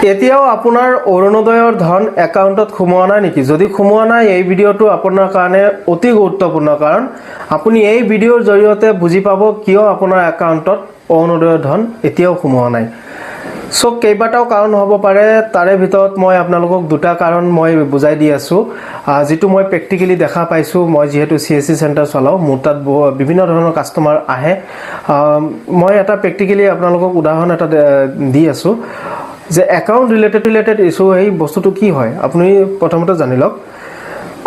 এতিয়াও আপোনাৰ অৰুণোদয়ৰ ধন একাউণ্টত সোমোৱা নাই নেকি? যদি সোমোৱা নাই, এই ভিডিঅ'টো আপোনাৰ কাৰণে অতি গুৰুত্বপূৰ্ণ, কাৰণ আপুনি এই ভিডিঅ'ৰ জৰিয়তে বুজি পাব কিয় আপোনাৰ একাউণ্টত অৰুণোদয়ৰ ধন এতিয়াও সোমোৱা নাই। সো কেইবাটাও কাৰণ হ'ব পাৰে, তাৰে ভিতৰত মই আপোনালোকক দুটা কাৰণ মই বুজাই দি আছোঁ, যিটো মই প্ৰেক্টিকেলি দেখা পাইছোঁ। মই যিহেতু CSC চেণ্টাৰ চলাওঁ, মোৰ তাত বিভিন্ন ধৰণৰ কাষ্টমাৰ আহে। মই এটা প্ৰেক্টিকেলি আপোনালোকক উদাহৰণ এটা দি আছোঁ যে একাউণ্ট ৰিলেটেড ইছ্যু, এই বস্তুটো কি হয় আপুনি প্ৰথমতে জানি লওক।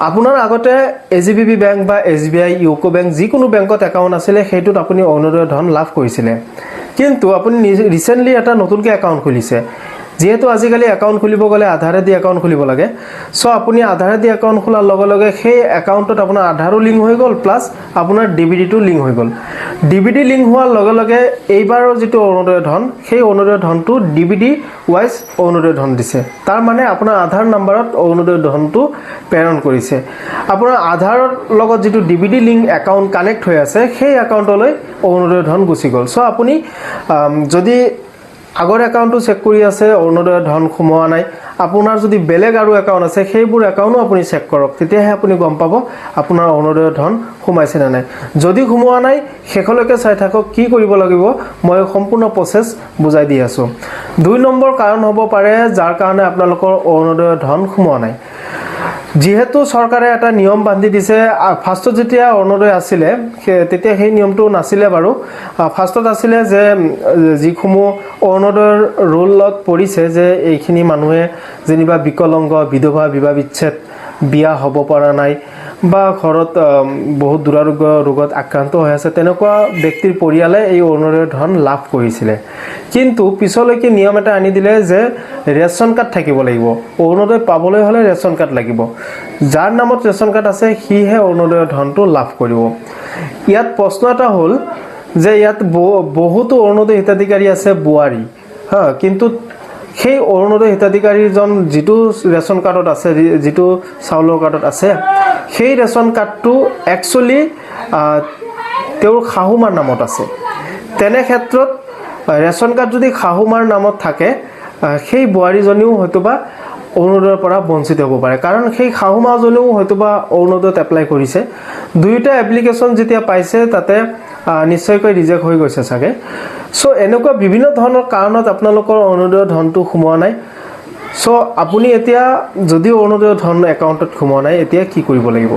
আপোনাৰ আগতে AGBB বেংক বা SBI, ইউকো বেংক, যিকোনো বেংকত একাউণ্ট আছিলে, সেইটোত আপুনি অৰুণোদয়ৰ ধন লাভ কৰিছিলে। কিন্তু আপুনি ৰিচেণ্টলি এটা নতুনকৈ একাউণ্ট খুলিছে। যিহেতু আজিকালি একাউণ্ট খুলিব গ'লে আধাৰেদি একাউণ্ট খুলিব লাগে, চ' আপুনি আধাৰেদি একাউণ্ট খোলাৰ লগে লগে সেই একাউণ্টত আপোনাৰ আধাৰো লিংক হৈ গ'ল, প্লাছ আপোনাৰ DBDটো লিংক হৈ গ'ল। DBD লিংক হোৱাৰ লগে লগে এইবাৰৰ যিটো অৰুণোদয়ৰ ধন, সেই অৰুণোদয়ৰ ধনটো DBD ৱাইজ অৰুণোদয়ৰ ধন দিছে। তাৰ মানে আপোনাৰ আধাৰ নাম্বাৰত অৰুণোদয়ৰ ধনটো প্ৰেৰণ কৰিছে। আপোনাৰ আধাৰৰ লগত যিটো DBD লিংক একাউণ্ট কানেক্ট হৈ আছে, সেই একাউণ্টলৈ অৰুণোদয়ৰ ধন গুচি গ'ল। চ' আপুনি যদি আগৰ একাউণ্টটো চেক কৰি আছে, অৰুণোদয়ৰ ধন সোমোৱা নাই, আপোনাৰ যদি বেলেগ আৰু একাউণ্ট আছে, সেইবোৰ একাউণ্টো আপুনি চেক কৰক, তেতিয়াহে আপুনি গম পাব আপোনাৰ অৰুণোদয়ৰ ধন সোমাইছে নে নাই। যদি সোমোৱা নাই, শেষলৈকে চাই থাকক, কি কৰিব লাগিব মই সম্পূৰ্ণ প্ৰচেছ বুজাই দি আছোঁ। 2 নম্বৰ কাৰণ হ'ব পাৰে যাৰ কাৰণে আপোনালোকৰ অৰুণোদয়ৰ ধন সোমোৱা নাই। যিহেতু চৰকাৰে এটা নিয়ম বান্ধি দিছে, ফাৰ্ষ্টত যেতিয়া অৰুণোদয় আছিলে তেতিয়া সেই নিয়মটো নাছিলে বাৰু। ফাৰ্ষ্টত আছিলে যে যিসমূহ অৰুণোদয়ৰ ৰোলত পৰিছে যে এইখিনি মানুহে যেনিবা বিকলাংগ, বিধৱা, বিবাহ বিচ্ছেদ, বিয়া হ'ব পৰা নাই বা ঘৰত বহুত দুৰাৰোগ্য ৰোগত আক্ৰান্ত হৈ আছে, তেনেকুৱা ব্যক্তিৰ পৰিয়ালে এই অৰুণোদয়ৰ ধন লাভ কৰিছিলে। কিন্তু পিছলৈকে নিয়ম এটা আনি দিলে যে ৰেচন কাৰ্ড থাকিব লাগিব। অৰুণোদয় পাবলৈ হ'লে ৰেচন কাৰ্ড লাগিব। যাৰ নামত ৰেচন কাৰ্ড আছে সিহে অৰুণোদয়ৰ ধনটো লাভ কৰিব। ইয়াত প্ৰশ্ন এটা হ'ল যে ইয়াত বহুতো অৰুণোদয় হিতাধিকাৰী আছে বোৱাৰী, কিন্তু সেই অৰুণোদয় হিতাধিকাৰীজন যিটো ৰেচন কাৰ্ডত আছে, যিটো চাউলৰ কাৰ্ডত আছে, সেই ৰেচন কাৰ্ডটো একচুৱেলি তেওঁৰ শাহুমাৰ নামত আছে। তেনে ক্ষেত্ৰত ৰেচন কাৰ্ড যদি শাহুমাৰ নামত থাকে, সেই বোৱাৰীজনীও হয়তোবা অৰুণোদয়ৰ পৰা বঞ্চিত হ'ব পাৰে, কাৰণ সেই শাহুমাজনীও হয়তোবা অৰুণোদয়ত এপ্লাই কৰিছে। দুয়োটা এপ্লিকেশ্যন যেতিয়া পাইছে, তাতে নিশ্চয়কৈ ৰিজেক্ট হৈ গৈছে চাগে। চ' এনেকুৱা বিভিন্ন ধৰণৰ কাৰণত আপোনালোকৰ অৰুণোদয়ৰ ধনটো সোমোৱা নাই। চ' আপুনি এতিয়া যদি অৰুণোদয়ৰ ধন একাউণ্টত সোমোৱা নাই, এতিয়া কি কৰিব লাগিব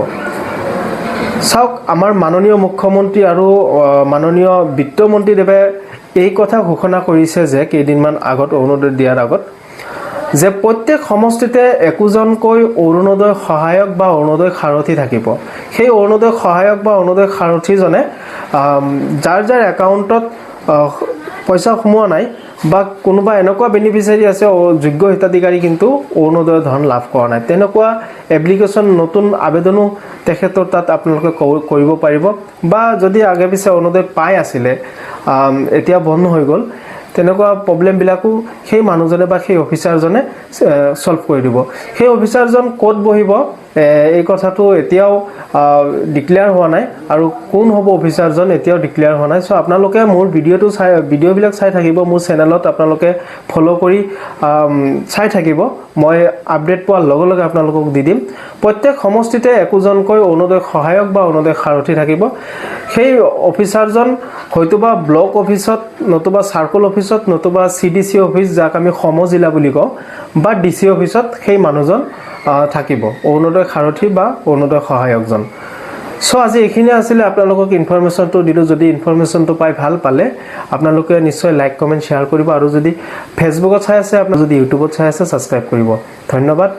চাওক। আমাৰ মাননীয় মুখ্যমন্ত্ৰী আৰু মাননীয় বিত্তমন্ত্ৰীদেৱে এই কথা ঘোষণা কৰিছে যে কেইদিনমান আগত, অৰুণোদয় দিয়াৰ আগত, যে প্ৰত্যেক সমষ্টিতে একোজনকৈ অৰুণোদয় সহায়ক বা অৰুণোদয় সাৰথী থাকিব। সেই অৰুণোদয় সহায়ক বা অৰুণোদয় সাৰথীজনে যাৰ যাৰ একাউণ্টত পইচা সোমোৱা নাই বা কোনোবা এনেকুৱা বেনিফিচিয়াৰী আছে, যোগ্য হিতাধিকাৰী কিন্তু অৰুণোদয়ৰ ধন লাভ কৰা নাই, তেনেকুৱা এপ্লিকেশ্যন, নতুন আবেদনো তেখেতৰ তাত আপোনালোকে কৰিব পাৰিব। বা যদি আগে পিছে অৰুণোদয় পাই আছিলে, এতিয়া বন্ধ হৈ গ'ল, তেনেকুৱা প্ৰব্লেমবিলাকো সেই মানুহজনে বা সেই অফিচাৰজনে ছল্ভ কৰি দিব। সেই অফিচাৰজন ক'ত বহিব এই কথাটো এতিয়াও ডিক্লেয়াৰ হোৱা নাই, আৰু কোন হ'ব অফিচাৰজন এতিয়াও ডিক্লেয়াৰ হোৱা নাই। চ' আপোনালোকে মোৰ ভিডিঅ'বিলাক চাই থাকিব, মোৰ চেনেলত আপোনালোকে ফ'ল' কৰি চাই থাকিব। মই আপডেট পোৱাৰ লগে লগে আপোনালোকক দি দিম। প্ৰত্যেক সমষ্টিতে একোজনকৈ অৰুণোদয় সহায়ক বা অৰুণোদয় সাৰথী থাকিব। সেই অফিচাৰজন হয়তোবা ব্লক অফিচত, নতুবা চাৰ্কল অফিচত, নতুবা CDC অফিচ, যাক আমি সমজিলা বুলি কওঁ, বা DC অফিচত সেই মানুহজন থাকিব, অৰুণোদয় সাৰথী বা অৰুণোদয় সহায়কজন। চ' আজি এইখিনিয়ে আছিলে, আপোনালোকক ইনফৰমেশ্যনটো দিলোঁ। যদি ইনফৰমেশ্যনটো পাই ভাল পালে আপোনালোকে নিশ্চয় লাইক, কমেণ্ট, শ্বেয়াৰ কৰিব, আৰু যদি ফেচবুকত চাই আছে, আপোনাৰ যদি ইউটিউবত চাই আছে, ছাবস্ক্ৰাইব কৰিব। ধন্যবাদ।